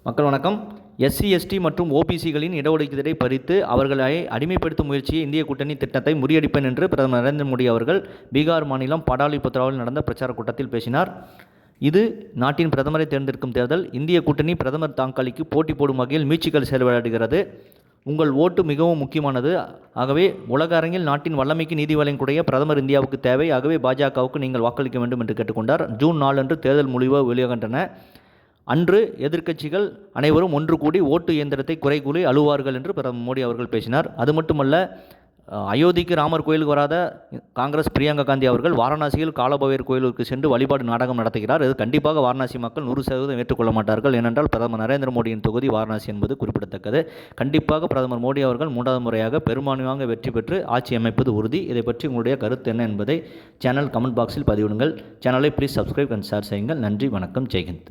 மக்கள் வணக்கம். SC ST மற்றும் ஓபிசிகளின் இடஒதுக்கீட்டை பறித்து அவர்களை அடிமைப்படுத்தும் முயற்சியை இந்திய கூட்டணி திட்டத்தை முறியடிப்பேன் என்று பிரதமர் நரேந்திர மோடி அவர்கள் பீகார் மாநிலம் படாலிபுத்ராவில் நடந்த பிரச்சார கூட்டத்தில் பேசினார். இது நாட்டின் பிரதமரை தேர்ந்தெடுக்கும் தேர்தல். இந்திய கூட்டணி பிரதமர் தாங்கலுக்கு போட்டி போடும் வகையில் மீட்சிகள் செயல்படுகிறது. உங்கள் ஓட்டு மிகவும் முக்கியமானது. ஆகவே உலக அரங்கில் நாட்டின் வல்லமைக்கு நீதி வழங்கக்கூடிய பிரதமர் இந்தியாவுக்கு தேவை. ஆகவே பாஜகவுக்கு நீங்கள் வாக்களிக்க வேண்டும் என்று கேட்டுக்கொண்டார். ஜூன் 4 அன்று தேர்தல் முடிவு வெளியாகின்றன. அன்று எதிர்க்கட்சிகள் அனைவரும் ஒன்று கூடி ஓட்டு இயந்திரத்தை குறை கூறி அழுவார்கள் என்று பிரதமர் மோடி அவர்கள் பேசினார். அது மட்டுமல்ல, அயோத்திக்கு ராமர் கோயிலுக்கு வராத காங்கிரஸ் பிரியங்கா காந்தி அவர்கள் வாரணாசியில் காலபைரவர் கோயிலுக்கு சென்று வழிபாடு நாடகம் நடத்துகிறார். இது கண்டிப்பாக வாரணாசி மக்கள் 100% ஏற்றுக்கொள்ள மாட்டார்கள். ஏனென்றால் பிரதமர் நரேந்திர மோடியின் தொகுதி வாரணாசி என்பது குறிப்பிடத்தக்கது. கண்டிப்பாக பிரதமர் மோடி அவர்கள் 3வது முறையாக பெரும்பான்மையாக வெற்றி பெற்று ஆட்சி அமைப்பது உறுதி. இதை பற்றி உங்களுடைய கருத்து என்ன என்பதை சேனல் கமெண்ட் பாக்ஸில் பதிவிடுங்கள். சேனலை ப்ளீஸ் சப்ஸ்கிரைப் அண்ட் ஷேர் செய்யுங்கள். நன்றி, வணக்கம், ஜெய்ஹிந்த்.